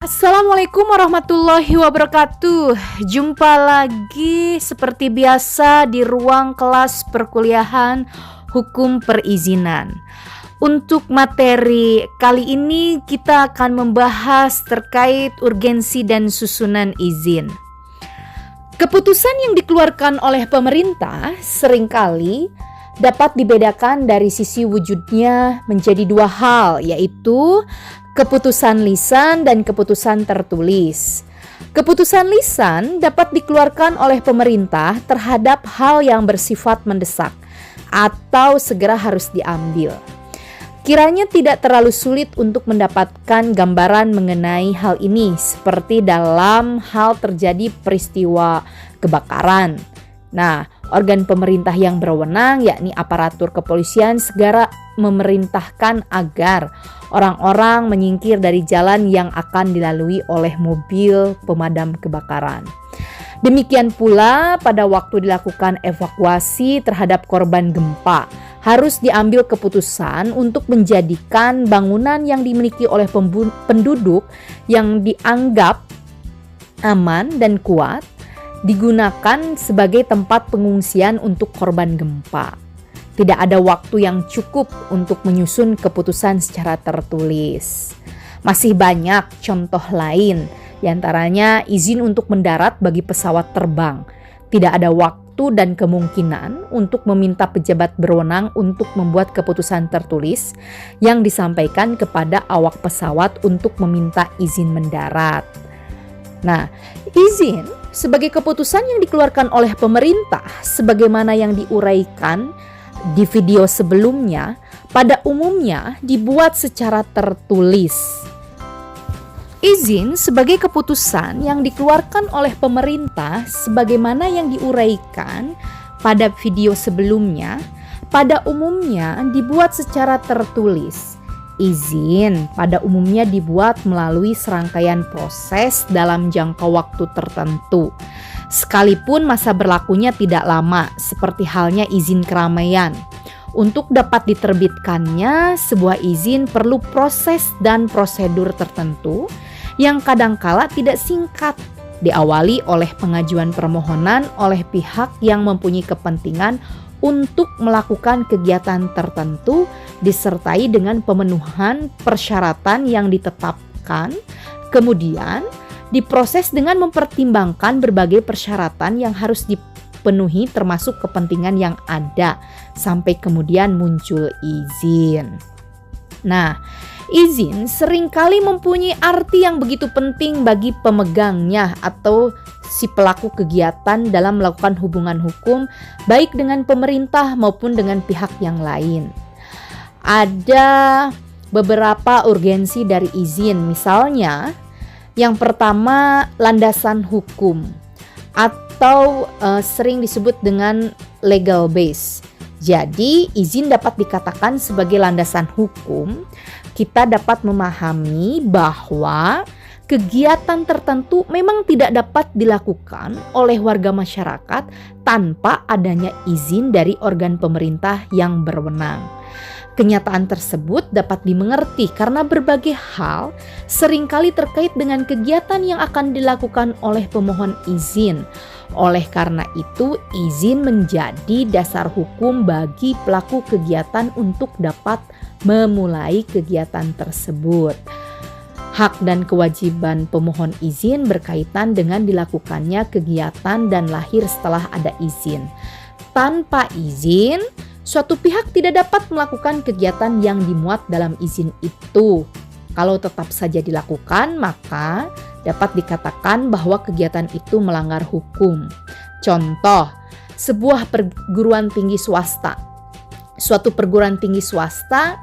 Assalamualaikum warahmatullahi wabarakatuh. Jumpa lagi seperti biasa di ruang kelas perkuliahan hukum perizinan. Untuk materi kali ini kita akan membahas terkait urgensi dan susunan izin. Keputusan yang dikeluarkan oleh pemerintah seringkali dapat dibedakan dari sisi wujudnya menjadi dua hal, yaitu keputusan lisan dan keputusan tertulis. Keputusan lisan dapat dikeluarkan oleh pemerintah terhadap hal yang bersifat mendesak atau segera harus diambil. Kiranya tidak terlalu sulit untuk mendapatkan gambaran mengenai hal ini, seperti dalam hal terjadi peristiwa kebakaran. Nah, organ pemerintah yang berwenang, yakni aparatur kepolisian, segera memerintahkan agar orang-orang menyingkir dari jalan yang akan dilalui oleh mobil pemadam kebakaran. Demikian pula pada waktu dilakukan evakuasi terhadap korban gempa, harus diambil keputusan untuk menjadikan bangunan yang dimiliki oleh penduduk yang dianggap aman dan kuat digunakan sebagai tempat pengungsian untuk korban gempa. Tidak ada waktu yang cukup untuk menyusun keputusan secara tertulis. Masih banyak contoh lain, diantaranya izin untuk mendarat bagi pesawat terbang. Tidak ada waktu dan kemungkinan untuk meminta pejabat berwenang untuk membuat keputusan tertulis yang disampaikan kepada awak pesawat untuk meminta izin mendarat. Nah, izin sebagai keputusan yang dikeluarkan oleh pemerintah sebagaimana yang diuraikan di video sebelumnya, pada umumnya dibuat secara tertulis. Izin sebagai keputusan yang dikeluarkan oleh pemerintah sebagaimana yang diuraikan pada video sebelumnya, pada umumnya dibuat secara tertulis. Izin pada umumnya dibuat melalui serangkaian proses dalam jangka waktu tertentu, sekalipun masa berlakunya tidak lama, seperti halnya izin keramaian. Untuk dapat diterbitkannya, sebuah izin perlu proses dan prosedur tertentu yang kadangkala tidak singkat, diawali oleh pengajuan permohonan oleh pihak yang mempunyai kepentingan untuk melakukan kegiatan tertentu disertai dengan pemenuhan persyaratan yang ditetapkan, kemudian diproses dengan mempertimbangkan berbagai persyaratan yang harus dipenuhi termasuk kepentingan yang ada sampai kemudian muncul izin. Nah, izin seringkali mempunyai arti yang begitu penting bagi pemegangnya atau si pelaku kegiatan dalam melakukan hubungan hukum baik dengan pemerintah maupun dengan pihak yang lain. Ada beberapa urgensi dari izin, misalnya yang pertama landasan hukum atau sering disebut dengan legal base. Jadi izin dapat dikatakan sebagai landasan hukum. Kita dapat memahami bahwa kegiatan tertentu memang tidak dapat dilakukan oleh warga masyarakat tanpa adanya izin dari organ pemerintah yang berwenang. Kenyataan tersebut dapat dimengerti karena berbagai hal seringkali terkait dengan kegiatan yang akan dilakukan oleh pemohon izin. Oleh karena itu, izin menjadi dasar hukum bagi pelaku kegiatan untuk dapat memulai kegiatan tersebut. Hak dan kewajiban pemohon izin berkaitan dengan dilakukannya kegiatan dan lahir setelah ada izin. Tanpa izin, suatu pihak tidak dapat melakukan kegiatan yang dimuat dalam izin itu. Kalau tetap saja dilakukan, maka dapat dikatakan bahwa kegiatan itu melanggar hukum. Contoh, sebuah perguruan tinggi swasta. Suatu perguruan tinggi swasta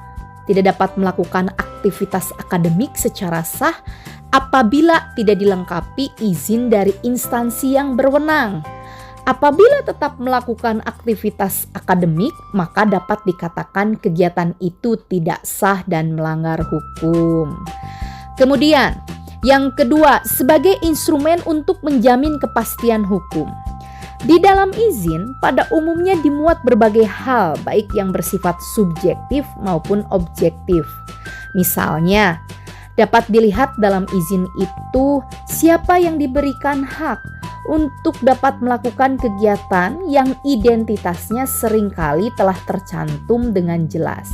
tidak dapat melakukan aktivitas akademik secara sah apabila tidak dilengkapi izin dari instansi yang berwenang. Apabila tetap melakukan aktivitas akademik, maka dapat dikatakan kegiatan itu tidak sah dan melanggar hukum. Kemudian, yang kedua, sebagai instrumen untuk menjamin kepastian hukum. Di dalam izin, pada umumnya dimuat berbagai hal, baik yang bersifat subjektif maupun objektif. Misalnya, Dapat dilihat dalam izin itu siapa yang diberikan hak untuk dapat melakukan kegiatan yang identitasnya seringkali telah tercantum dengan jelas.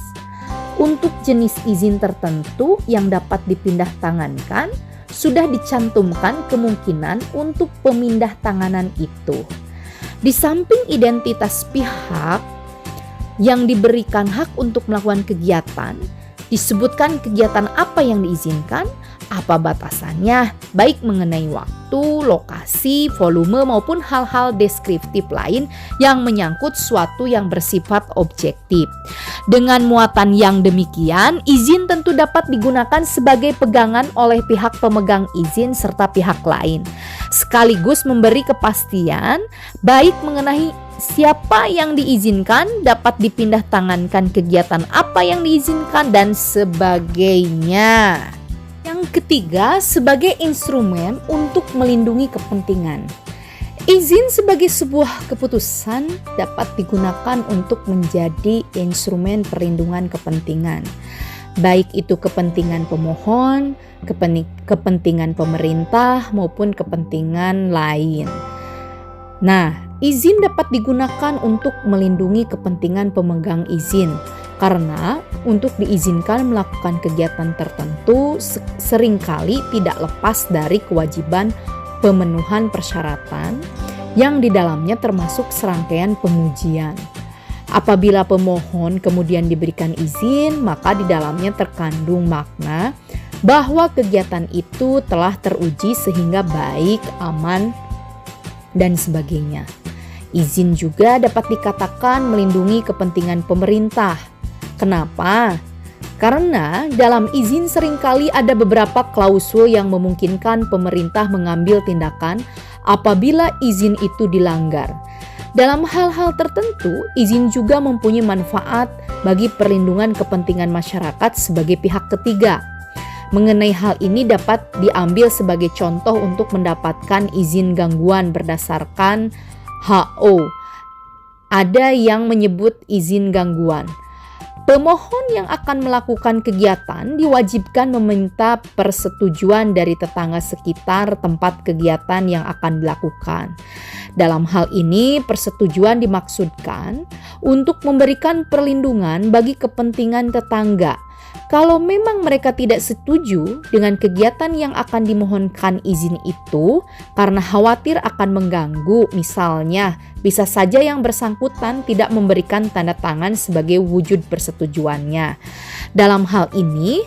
Untuk jenis izin tertentu yang dapat dipindah tangankan, sudah dicantumkan kemungkinan untuk pemindah tanganan itu. Di samping identitas pihak yang diberikan hak untuk melakukan kegiatan, disebutkan kegiatan apa yang diizinkan, apa batasannya, baik mengenai waktu, lokasi, volume maupun hal-hal deskriptif lain yang menyangkut suatu yang bersifat objektif. Dengan muatan yang demikian, izin tentu dapat digunakan sebagai pegangan oleh pihak pemegang izin serta pihak lain, sekaligus memberi kepastian baik mengenai siapa yang diizinkan, dapat dipindah tangankan kegiatan apa yang diizinkan, dan sebagainya. Yang ketiga, sebagai instrumen untuk melindungi kepentingan. Izin sebagai sebuah keputusan dapat digunakan untuk menjadi instrumen perlindungan kepentingan, baik itu kepentingan pemohon, kepentingan pemerintah, maupun kepentingan lain. Nah, izin dapat digunakan untuk melindungi kepentingan pemegang izin, karena untuk diizinkan melakukan kegiatan tertentu seringkali tidak lepas dari kewajiban pemenuhan persyaratan yang di dalamnya termasuk serangkaian pengujian. Apabila pemohon kemudian diberikan izin, maka di dalamnya terkandung makna bahwa kegiatan itu telah teruji sehingga baik, aman, dan sebagainya. Izin juga dapat dikatakan melindungi kepentingan pemerintah. Kenapa? Karena dalam izin seringkali ada beberapa klausul yang memungkinkan pemerintah mengambil tindakan apabila izin itu dilanggar. Dalam hal-hal tertentu, izin juga mempunyai manfaat bagi perlindungan kepentingan masyarakat sebagai pihak ketiga. Mengenai hal ini dapat diambil sebagai contoh untuk mendapatkan izin gangguan berdasarkan HO. Ada yang menyebut izin gangguan. Pemohon yang akan melakukan kegiatan diwajibkan meminta persetujuan dari tetangga sekitar tempat kegiatan yang akan dilakukan. Dalam hal ini, persetujuan dimaksudkan untuk memberikan perlindungan bagi kepentingan tetangga. Kalau memang mereka tidak setuju dengan kegiatan yang akan dimohonkan izin itu karena khawatir akan mengganggu, misalnya bisa saja yang bersangkutan tidak memberikan tanda tangan sebagai wujud persetujuannya. Dalam hal ini,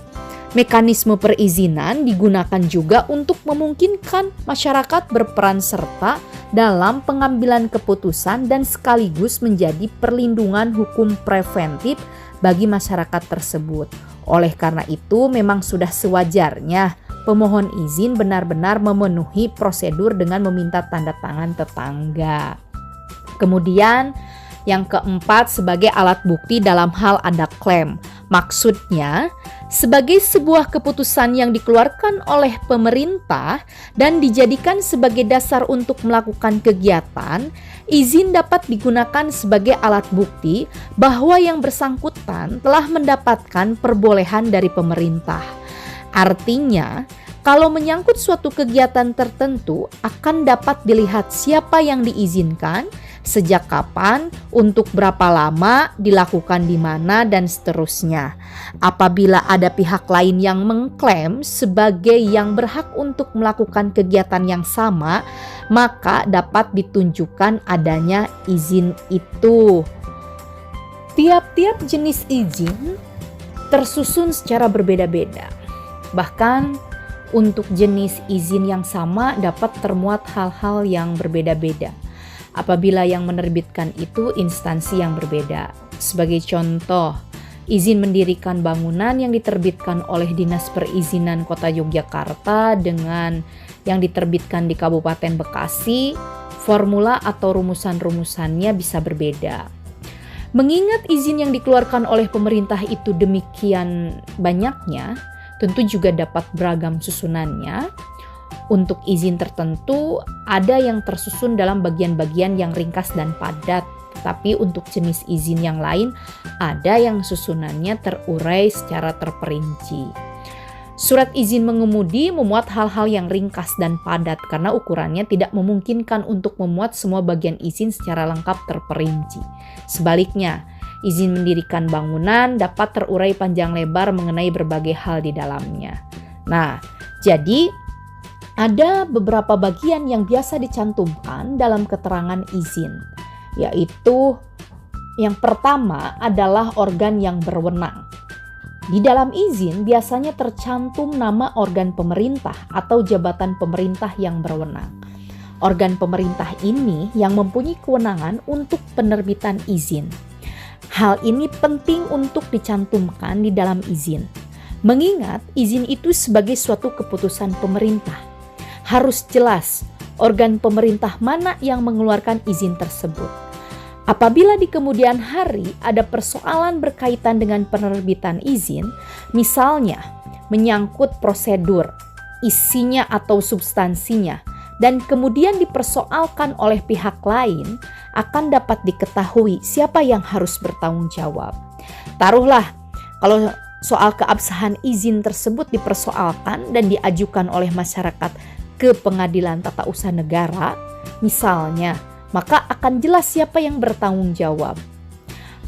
mekanisme perizinan digunakan juga untuk memungkinkan masyarakat berperan serta dalam pengambilan keputusan dan sekaligus menjadi perlindungan hukum preventif bagi masyarakat tersebut. Oleh karena itu, memang sudah sewajarnya pemohon izin benar-benar memenuhi prosedur dengan meminta tanda tangan tetangga. Kemudian yang keempat, sebagai alat bukti dalam hal ada klaim. Maksudnya, sebagai sebuah keputusan yang dikeluarkan oleh pemerintah dan dijadikan sebagai dasar untuk melakukan kegiatan, izin dapat digunakan sebagai alat bukti bahwa yang bersangkutan telah mendapatkan perbolehan dari pemerintah. Artinya, kalau menyangkut suatu kegiatan tertentu akan dapat dilihat siapa yang diizinkan, sejak kapan, untuk berapa lama, dilakukan di mana, dan seterusnya. Apabila ada pihak lain yang mengklaim sebagai yang berhak untuk melakukan kegiatan yang sama, maka dapat ditunjukkan adanya izin itu. Tiap-tiap jenis izin tersusun secara berbeda-beda. Bahkan untuk jenis izin yang sama dapat termuat hal-hal yang berbeda-beda apabila yang menerbitkan itu instansi yang berbeda. Sebagai contoh, izin mendirikan bangunan yang diterbitkan oleh Dinas Perizinan Kota Yogyakarta dengan yang diterbitkan di Kabupaten Bekasi, formula atau rumusan-rumusannya bisa berbeda. Mengingat izin yang dikeluarkan oleh pemerintah itu demikian banyaknya, tentu juga dapat beragam susunannya. Untuk izin tertentu ada yang tersusun dalam bagian-bagian yang ringkas dan padat, tapi untuk jenis izin yang lain ada yang susunannya terurai secara terperinci. Surat izin mengemudi memuat hal-hal yang ringkas dan padat karena ukurannya tidak memungkinkan untuk memuat semua bagian izin secara lengkap terperinci. Sebaliknya, izin mendirikan bangunan dapat terurai panjang lebar mengenai berbagai hal di dalamnya. Nah, jadi ada beberapa bagian yang biasa dicantumkan dalam keterangan izin, yaitu yang pertama adalah organ yang berwenang. Di dalam izin biasanya tercantum nama organ pemerintah atau jabatan pemerintah yang berwenang. Organ pemerintah ini yang mempunyai kewenangan untuk penerbitan izin. Hal ini penting untuk dicantumkan di dalam izin, mengingat izin itu sebagai suatu keputusan pemerintah. Harus jelas organ pemerintah mana yang mengeluarkan izin tersebut. Apabila di kemudian hari ada persoalan berkaitan dengan penerbitan izin, misalnya menyangkut prosedur, isinya atau substansinya, dan kemudian dipersoalkan oleh pihak lain, akan dapat diketahui siapa yang harus bertanggung jawab. Taruhlah, kalau soal keabsahan izin tersebut dipersoalkan dan diajukan oleh masyarakat ke Pengadilan Tata Usaha Negara, misalnya, maka akan jelas siapa yang bertanggung jawab.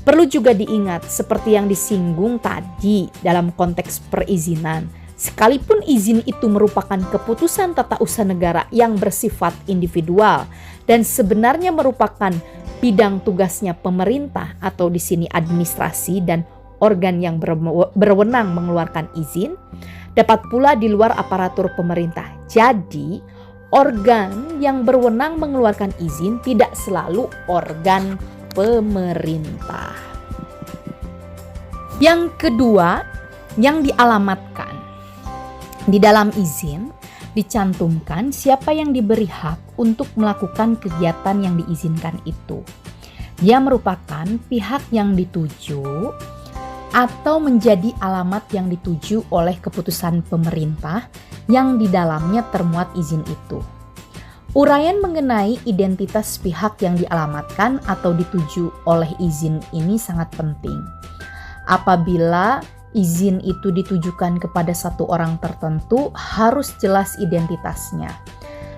Perlu juga diingat, seperti yang disinggung tadi dalam konteks perizinan, sekalipun izin itu merupakan keputusan tata usaha negara yang bersifat individual dan sebenarnya merupakan bidang tugasnya pemerintah atau di sini administrasi dan organ yang berwenang mengeluarkan izin, dapat pula di luar aparatur pemerintah. Jadi, organ yang berwenang mengeluarkan izin tidak selalu organ pemerintah. Yang kedua, yang dialamatkan. Di dalam izin dicantumkan siapa yang diberi hak untuk melakukan kegiatan yang diizinkan itu. Dia merupakan pihak yang dituju atau menjadi alamat yang dituju oleh keputusan pemerintah yang di dalamnya termuat izin itu. Uraian mengenai identitas pihak yang dialamatkan atau dituju oleh izin ini sangat penting. Apabila izin itu ditujukan kepada satu orang tertentu, harus jelas identitasnya.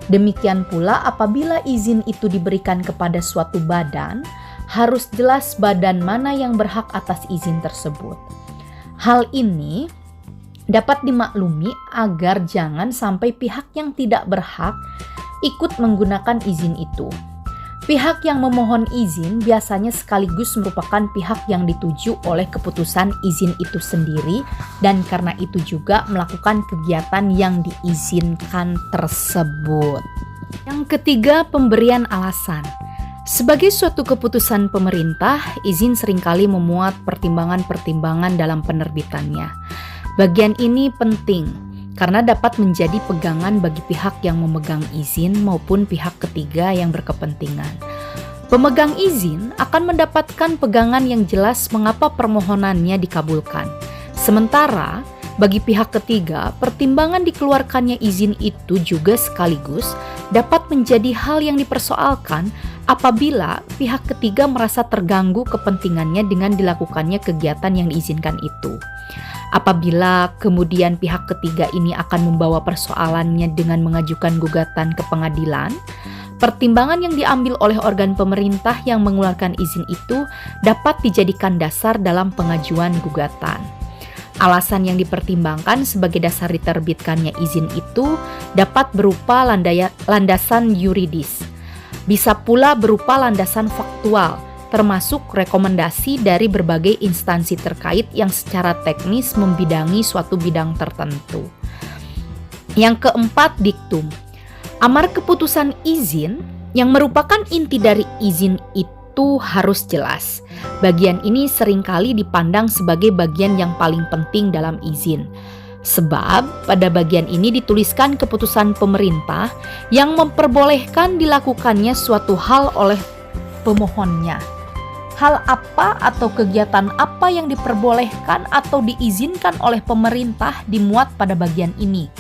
Demikian pula apabila izin itu diberikan kepada suatu badan, harus jelas badan mana yang berhak atas izin tersebut. Hal ini dapat dimaklumi agar jangan sampai pihak yang tidak berhak ikut menggunakan izin itu. Pihak yang memohon izin biasanya sekaligus merupakan pihak yang dituju oleh keputusan izin itu sendiri dan karena itu juga melakukan kegiatan yang diizinkan tersebut. Yang ketiga, pemberian alasan. Sebagai suatu keputusan pemerintah, izin seringkali memuat pertimbangan-pertimbangan dalam penerbitannya. Bagian ini penting karena dapat menjadi pegangan bagi pihak yang memegang izin maupun pihak ketiga yang berkepentingan. Pemegang izin akan mendapatkan pegangan yang jelas mengapa permohonannya dikabulkan. Sementara bagi pihak ketiga, pertimbangan dikeluarkannya izin itu juga sekaligus dapat menjadi hal yang dipersoalkan apabila pihak ketiga merasa terganggu kepentingannya dengan dilakukannya kegiatan yang diizinkan itu. Apabila kemudian pihak ketiga ini akan membawa persoalannya dengan mengajukan gugatan ke pengadilan, pertimbangan yang diambil oleh organ pemerintah yang mengeluarkan izin itu dapat dijadikan dasar dalam pengajuan gugatan. Alasan yang dipertimbangkan sebagai dasar diterbitkannya izin itu dapat berupa landasan yuridis, bisa pula berupa landasan faktual, termasuk rekomendasi dari berbagai instansi terkait yang secara teknis membidangi suatu bidang tertentu. Yang keempat, diktum. Amar keputusan izin yang merupakan inti dari izin itu harus jelas. Bagian ini seringkali dipandang sebagai bagian yang paling penting dalam izin. Sebab pada bagian ini dituliskan keputusan pemerintah yang memperbolehkan dilakukannya suatu hal oleh pemohonnya. Hal apa atau kegiatan apa yang diperbolehkan atau diizinkan oleh pemerintah dimuat pada bagian ini.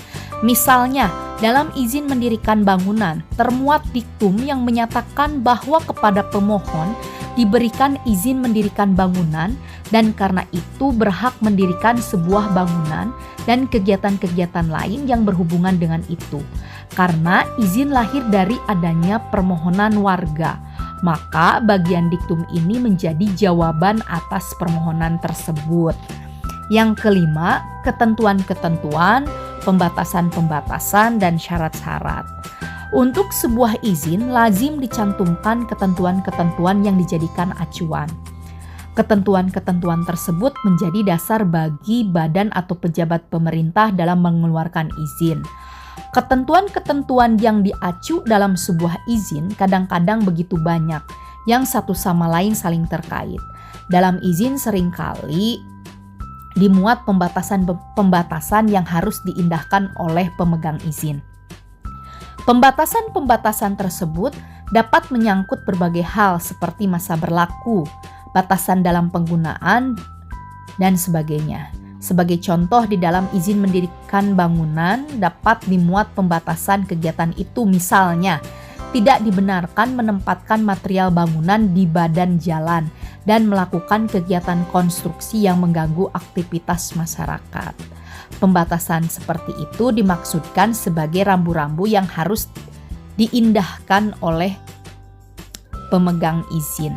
Misalnya, dalam izin mendirikan bangunan, termuat diktum yang menyatakan bahwa kepada pemohon diberikan izin mendirikan bangunan dan karena itu berhak mendirikan sebuah bangunan dan kegiatan-kegiatan lain yang berhubungan dengan itu. Karena izin lahir dari adanya permohonan warga, maka bagian diktum ini menjadi jawaban atas permohonan tersebut. Yang kelima, ketentuan-ketentuan, pembatasan-pembatasan, dan syarat-syarat. Untuk sebuah izin, lazim dicantumkan ketentuan-ketentuan yang dijadikan acuan. Ketentuan-ketentuan tersebut menjadi dasar bagi badan atau pejabat pemerintah dalam mengeluarkan izin. Ketentuan-ketentuan yang diacu dalam sebuah izin kadang-kadang begitu banyak, yang satu sama lain saling terkait. Dalam izin seringkali dimuat pembatasan-pembatasan yang harus diindahkan oleh pemegang izin. Pembatasan-pembatasan tersebut dapat menyangkut berbagai hal seperti masa berlaku, batasan dalam penggunaan, dan sebagainya. Sebagai contoh, di dalam izin mendirikan bangunan dapat dimuat pembatasan kegiatan itu, misalnya tidak dibenarkan menempatkan material bangunan di badan jalan dan melakukan kegiatan konstruksi yang mengganggu aktivitas masyarakat. Pembatasan seperti itu dimaksudkan sebagai rambu-rambu yang harus diindahkan oleh pemegang izin.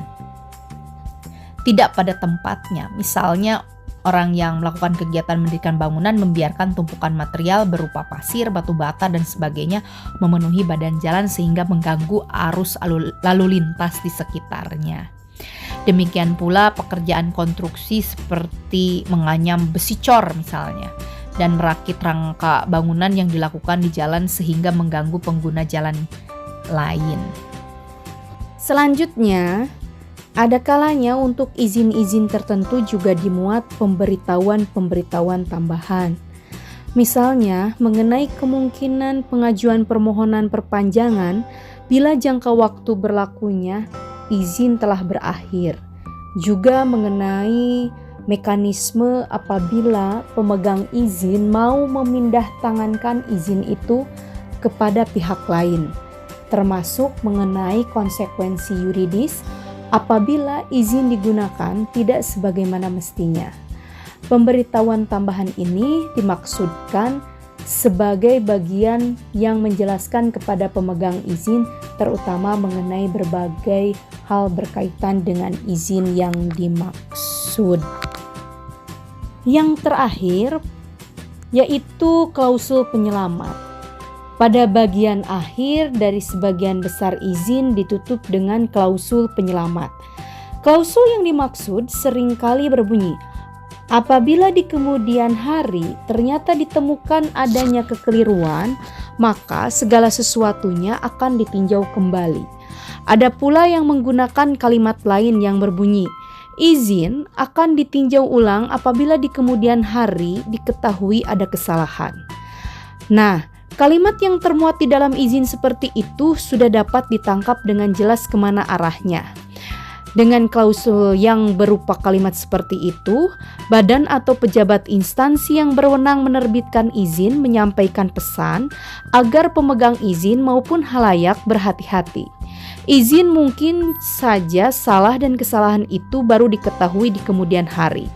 Tidak pada tempatnya, misalnya orang yang melakukan kegiatan mendirikan bangunan membiarkan tumpukan material berupa pasir, batu bata, dan sebagainya memenuhi badan jalan sehingga mengganggu arus lalu lintas di sekitarnya. Demikian pula pekerjaan konstruksi seperti menganyam besi cor misalnya, dan merakit rangka bangunan yang dilakukan di jalan sehingga mengganggu pengguna jalan lain. Selanjutnya, ada kalanya untuk izin-izin tertentu juga dimuat pemberitahuan-pemberitahuan tambahan. Misalnya, mengenai kemungkinan pengajuan permohonan perpanjangan bila jangka waktu berlakunya izin telah berakhir. Juga mengenai mekanisme apabila pemegang izin mau memindahtangankan izin itu kepada pihak lain, termasuk mengenai konsekuensi yuridis apabila izin digunakan tidak sebagaimana mestinya. Pemberitahuan tambahan ini dimaksudkan sebagai bagian yang menjelaskan kepada pemegang izin terutama mengenai berbagai hal berkaitan dengan izin yang dimaksud. Yang terakhir yaitu klausul penyelamat. Pada bagian akhir dari sebagian besar izin ditutup dengan klausul penyelamat. Klausul yang dimaksud seringkali berbunyi, apabila di kemudian hari ternyata ditemukan adanya kekeliruan, maka segala sesuatunya akan ditinjau kembali. Ada pula yang menggunakan kalimat lain yang berbunyi, izin akan ditinjau ulang apabila di kemudian hari diketahui ada kesalahan. Nah, kalimat yang termuat di dalam izin seperti itu sudah dapat ditangkap dengan jelas kemana arahnya. Dengan klausul yang berupa kalimat seperti itu, badan atau pejabat instansi yang berwenang menerbitkan izin menyampaikan pesan agar pemegang izin maupun halayak berhati-hati. Izin mungkin saja salah dan kesalahan itu baru diketahui di kemudian hari.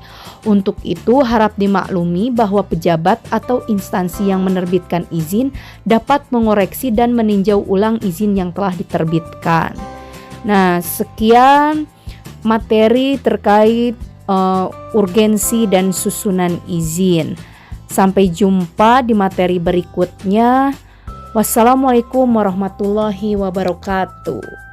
Untuk itu harap dimaklumi bahwa pejabat atau instansi yang menerbitkan izin dapat mengoreksi dan meninjau ulang izin yang telah diterbitkan. Nah, sekian materi terkait urgensi dan susunan izin. Sampai jumpa di materi berikutnya. Wassalamualaikum warahmatullahi wabarakatuh.